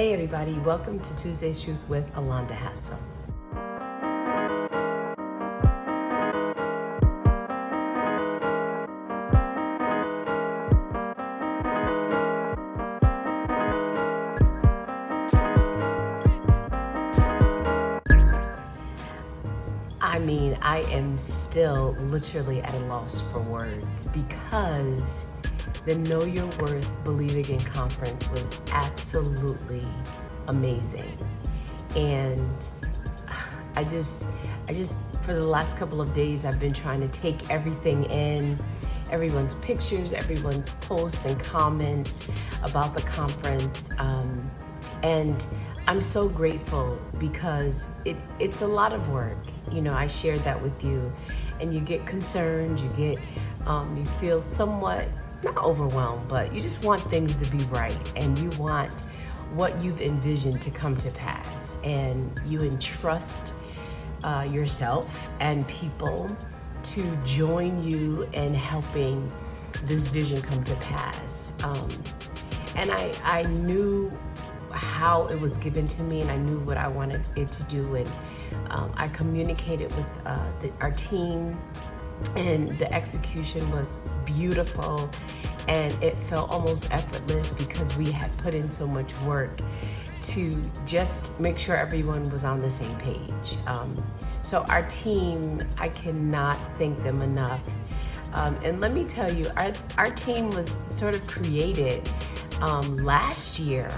Hey everybody, welcome to Tuesday's Truth with Alonda Hassel. I am still literally at a loss for words because the Know Your Worth Believe Again conference was absolutely amazing. And I just for the last couple of days, I've been trying to take everything in, everyone's pictures, everyone's posts and comments about the conference. And I'm so grateful because it's a lot of work. You know, I shared that with you, and you get concerned, you feel somewhat, not overwhelmed, but you just want things to be right, and you want what you've envisioned to come to pass, and you entrust yourself and people to join you in helping this vision come to pass. And I knew how it was given to me, and I knew what I wanted it to do, and I communicated with our team, and the execution was beautiful, and it felt almost effortless because we had put in so much work to just make sure everyone was on the same page. So our team, I cannot thank them enough. And let me tell you, our team was sort of created last year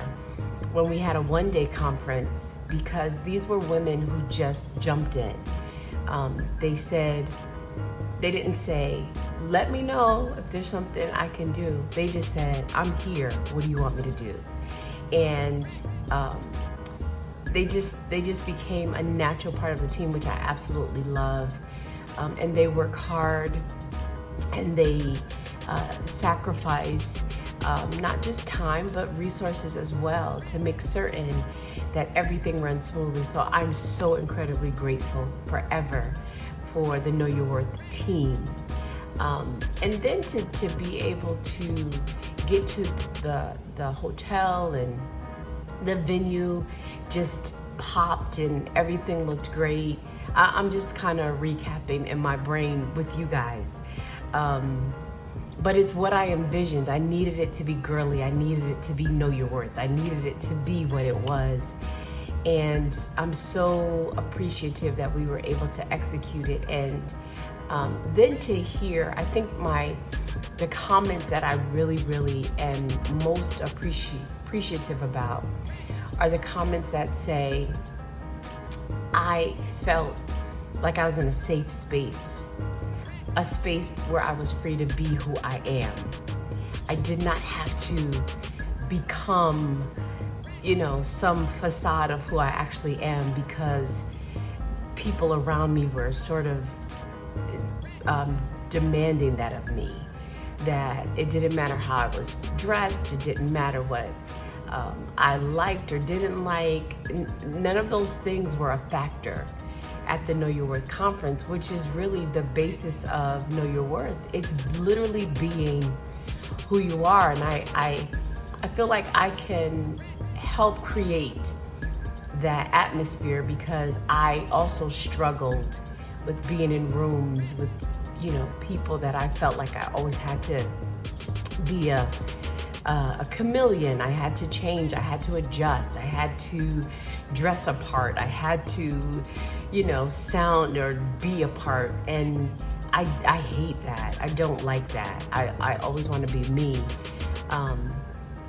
when we had a one-day conference, because these were women who just jumped in. They didn't say, let me know if there's something I can do. They just said, I'm here, what do you want me to do? And they just became a natural part of the team, which I absolutely love. And they work hard, and they sacrifice not just time, but resources as well to make certain that everything runs smoothly. So I'm so incredibly grateful forever for the Know Your Worth team. And then to be able to get to the hotel, and the venue just popped and everything looked great. I'm just kind of recapping in my brain with you guys. But it's what I envisioned. I needed it to be girly. I needed it to be Know Your Worth. I needed it to be what it was. And I'm so appreciative that we were able to execute it. And then to hear, I think the comments that I really am most appreciative about are the comments that say, I felt like I was in a safe space. A space where I was free to be who I am. I did not have to become, some facade of who I actually am, because people around me were sort of demanding that of me. That it didn't matter how I was dressed, it didn't matter what I liked or didn't like. None of those things were a factor at the Know Your Worth conference, which is really the basis of Know Your Worth. It's literally being who you are. And I feel like I can help create that atmosphere, because I also struggled with being in rooms with, people that I felt like I always had to be a chameleon. I had to change, I had to adjust, I had to dress a part, I had to sound or be a part. And I hate that. I don't like that. I always want to be me.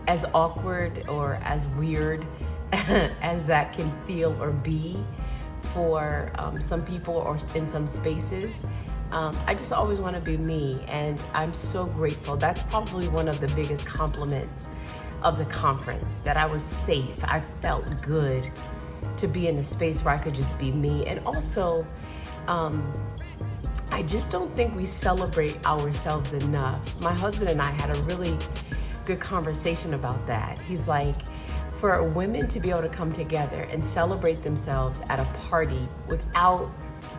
As awkward or as weird as that can feel or be for some people or in some spaces, I just always want to be me. And I'm so grateful. That's probably one of the biggest compliments of the conference, that I was safe. I felt good to be in a space where I could just be me. And also, I just don't think we celebrate ourselves enough. My husband and I had a really good conversation about that. He's like, for women to be able to come together and celebrate themselves at a party without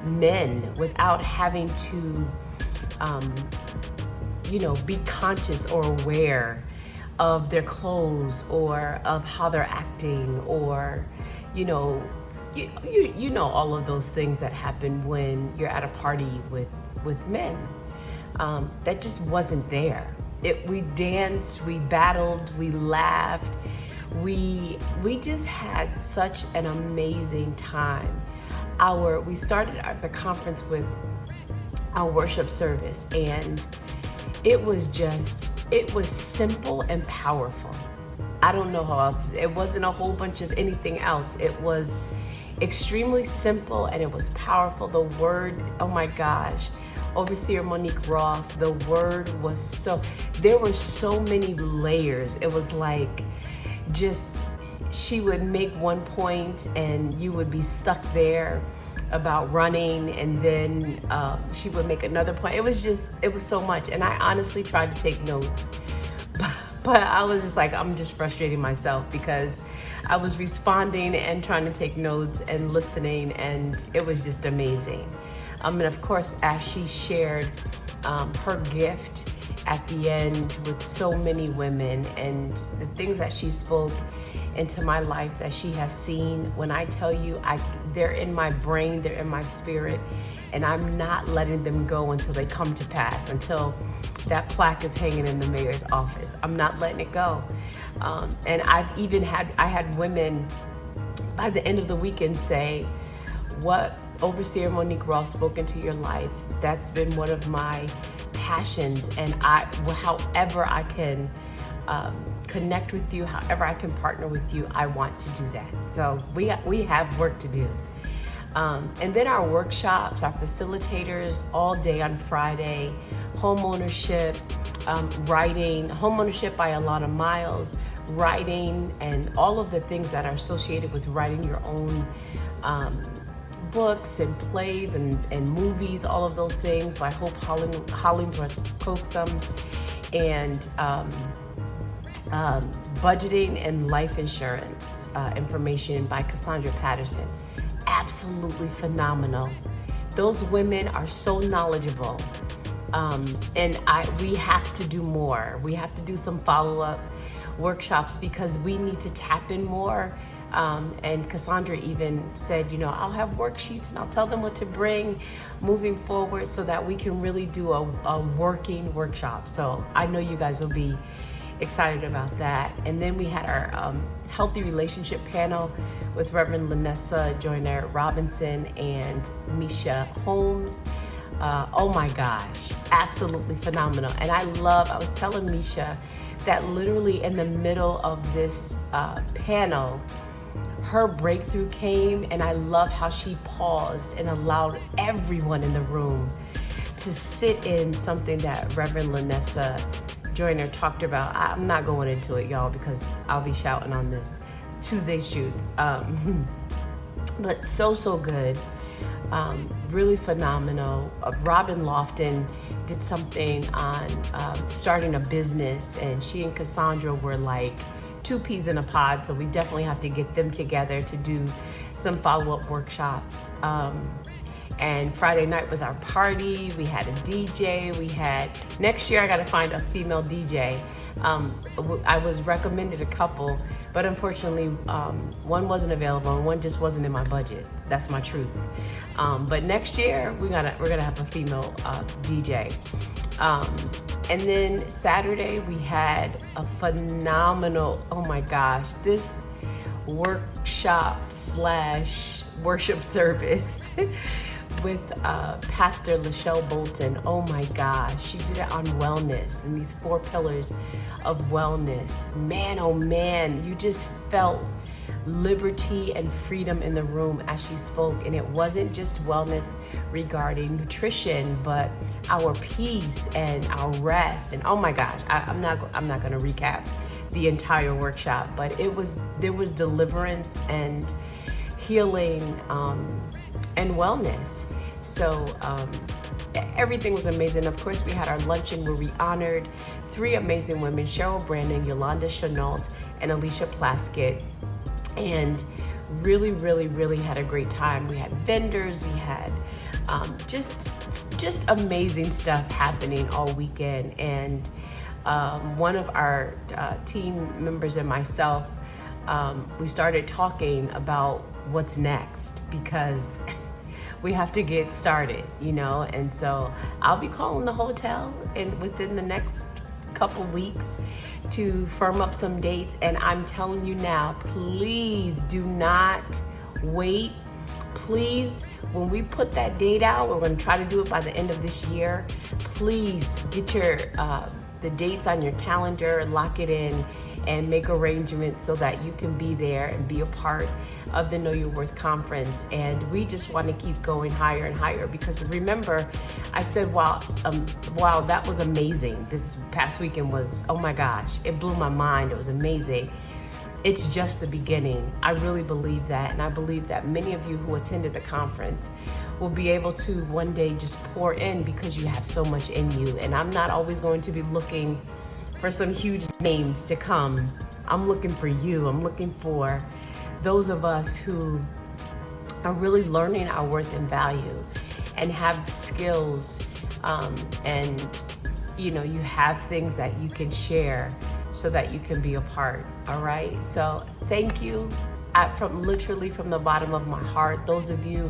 men, without having to, be conscious or aware of their clothes or of how they're acting, or, you know, you know all of those things that happen when you're at a party with men. That just wasn't there. We danced, we battled, we laughed, we just had such an amazing time. We started at the conference with our worship service, and it was simple and powerful. I don't know how else. It wasn't a whole bunch of anything else. It was extremely simple and it was powerful. The word, oh my gosh, Overseer Monique Ross, the word was there were so many layers. It was like she would make one point and you would be stuck there about running, and then she would make another point. It was so much. And I honestly tried to take notes, but I was just like, I'm just frustrating myself because I was responding and trying to take notes and listening, and it was just amazing. And of course, as she shared her gift at the end with so many women and the things that she spoke into my life that she has seen, when I tell you, they're in my brain, they're in my spirit, and I'm not letting them go until they come to pass, until that plaque is hanging in the mayor's office. I'm not letting it go. And I had women by the end of the weekend say, what Overseer Monique Ross spoke into your life, that's been one of my passions, and however I can connect with you, however I can partner with you, I want to do that. So we have work to do. And then our workshops, our facilitators, all day on Friday, homeownership, writing, homeownership by Alana Miles, writing, and all of the things that are associated with writing your own books and plays and movies, all of those things by Hope Hollingsworth Coaxum, and budgeting and life insurance information by Cassandra Patterson. Absolutely phenomenal. Those women are so knowledgeable, and we have to do more. We have to do some follow-up workshops because we need to tap in more. And Cassandra even said, I'll have worksheets and I'll tell them what to bring moving forward so that we can really do a working workshop. So I know you guys will be excited about that. And then we had our healthy relationship panel with Reverend Lanessa Joyner Robinson and Misha Holmes. Oh my gosh, absolutely phenomenal. And I was telling Misha that literally in the middle of this panel, her breakthrough came, and I love how she paused and allowed everyone in the room to sit in something that Reverend Lanessa Joyner talked about. I'm not going into it, y'all, because I'll be shouting on this. Tuesday's Truth. But so good. Really phenomenal. Robin Lofton did something on starting a business, and she and Cassandra were like two peas in a pod, so we definitely have to get them together to do some follow-up workshops. And Friday night was our party. We had a DJ. Next year I got to find a female DJ. I was recommended a couple, but unfortunately one wasn't available and one just wasn't in my budget. That's my truth. But next year we're gonna have a female DJ. And then Saturday we had a phenomenal, oh my gosh, this workshop / worship service with Pastor Lachelle Bolton. Oh my gosh, she did it on wellness and these 4 pillars of wellness. Man, oh man, you just felt liberty and freedom in the room as she spoke. And it wasn't just wellness regarding nutrition, but our peace and our rest. And oh my gosh, I'm not going to recap the entire workshop, but there was deliverance and healing and wellness. So everything was amazing. Of course, we had our luncheon where we honored 3 amazing women: Cheryl Brandon, Yolanda Chenault, and Alicia Plaskett. And really had a great time. We had vendors, we had just amazing stuff happening all weekend. And one of our team members and myself, we started talking about what's next, because we have to get started, and so I'll be calling the hotel within the next couple weeks to firm up some dates. And I'm telling you now, please do not wait. Please, when we put that date out, we're going to try to do it by the end of this year. Please get the dates on your calendar, lock it in, and make arrangements so that you can be there and be a part of the Know Your Worth conference. And we just want to keep going higher and higher, because remember, I said, wow, that was amazing. This past weekend was, oh my gosh, it blew my mind. It was amazing. It's just the beginning. I really believe that. And I believe that many of you who attended the conference will be able to one day just pour in, because you have so much in you. And I'm not always going to be looking for some huge names to come. I'm looking for you. I'm looking for those of us who are really learning our worth and value and have skills, and you have things that you can share so that you can be a part. All right. So thank you literally from the bottom of my heart. Those of you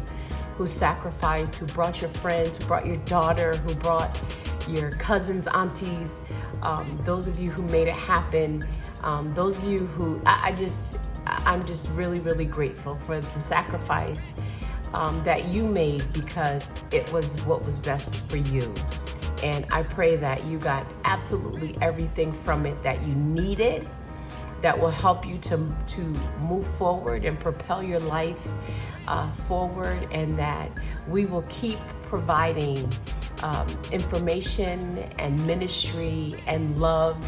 who sacrificed, who brought your friends, who brought your daughter, who brought your cousins, aunties, those of you who made it happen, those of you who, I'm just really, really grateful for the sacrifice that you made, because it was what was best for you. And I pray that you got absolutely everything from it that you needed, that will help you to move forward and propel your life forward, and that we will keep providing information and ministry and love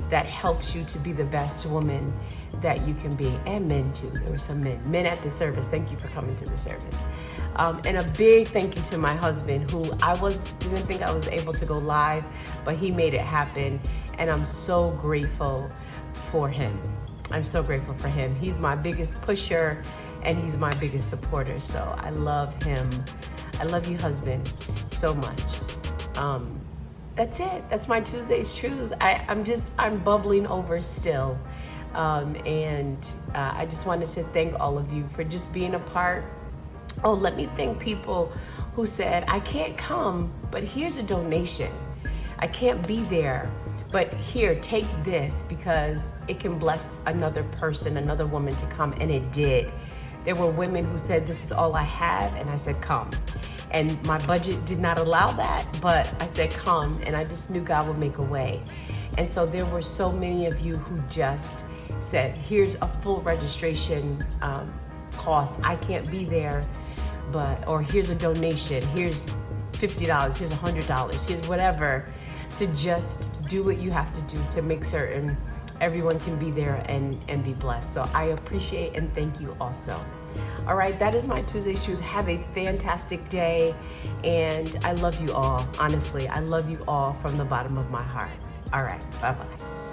that helps you to be the best woman that you can be. And men too. There were some men at the service. Thank you for coming to the service. And a big thank you to my husband, who didn't think I was able to go live, but he made it happen. And I'm so grateful for him. I'm so grateful for him. He's my biggest pusher and he's my biggest supporter. So I love him. I love you, husband, so much. That's it. That's my Tuesday's Truth. I'm bubbling over still. And I just wanted to thank all of you for just being a part. Oh, let me thank people who said, I can't come, but here's a donation. I can't be there, but here, take this, because it can bless another person, another woman to come. And it did. There were women who said, this is all I have. And I said, come. And my budget did not allow that, but I said, come. And I just knew God would make a way. And so there were so many of you who just said, here's a full registration cost. I can't be there, or here's a donation. Here's $50, here's $100, here's whatever, to just do what you have to do to make certain everyone can be there and be blessed. So I appreciate and thank you also. All right, that is my Tuesday Truth. Have a fantastic day. And I love you all. Honestly, I love you all from the bottom of my heart. All right, bye-bye.